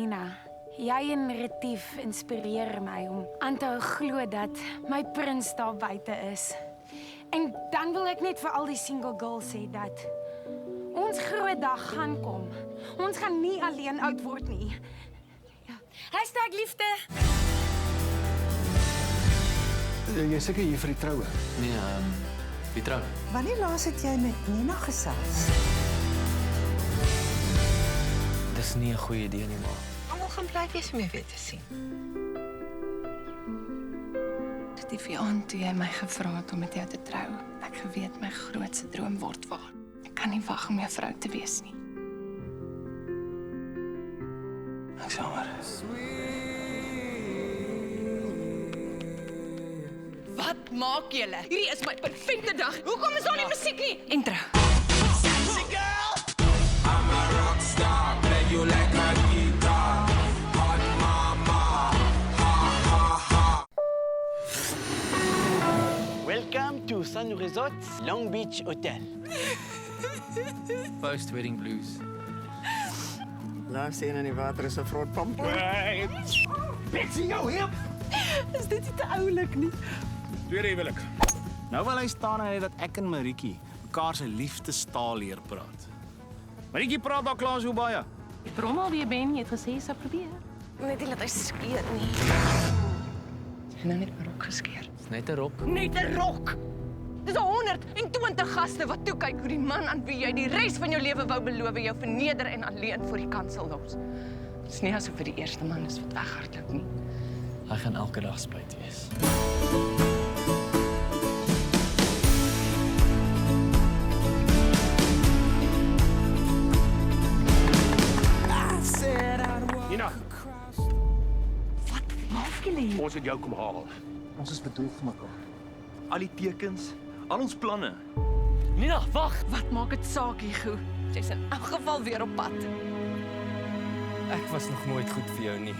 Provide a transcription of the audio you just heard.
Nina, jy en Retief inspireer my om aan te hou glo dat my prins daar buite is. En dan wil ek net vir al die single girls sê dat ons groot dag gaan kom. Ons gaan nie alleen oud word nie. Ja. #liefde. Jy is seker hier vir die troue? Nee, wie trou? Wanneer laas het jy met Nina gesels? Dis nie 'n goeie idee nie, ma. Almal gaan bly wees om jou weer te sien. Die aand toe jy my gevra het om met jou te trou, ek geweet my grootste droom word waar. Ek kan nie wag om jou vrou te wees nie. Ek jammer. Wat maak julle? Hierdie is my perfekte dag. Hoekom is daar nie musiek nie? Intro. Sexy girl! I'm a rock star, play you like a guitar. Hot mama, ha ha ha. Welcome to Sun Resorts Long Beach Hotel. Post-wedding blues. Daar sien in die water is 'n vrot pomp. Betsy, jou hip! Is dit nie te oulik nie? Tweede huwelik. Nou wil hy staan en hy dat ek en Marietjie mekaar se liefdestaal leer praat. Marietjie praat daar klaar so baie. Brom al wie ben, jy het gesê jy sou probeer. Net nie dat hy skeer nie. Jy nou net my rok geskeer. Dis net 'n rok. Net 'n rok! Dis 120 gaste wat toe kyk hoe die man aan wie jy die res van jou lewe wou beloof jou verneder en alleen voor die kansel los. Dis nie asof vir die eerste man is wat weghardloop nie. Hy gaan elke dag spyt wees. Nina, Wat maak julle hier? ons het jou kom haal. Ons is bedoel vir mekaar. Al die tekens, al ons planne. Nina, wag! Wat maak dit saak, Hugo? Jy's in elk geval weer op pad. Ek was nog nooit goed vir jou nie.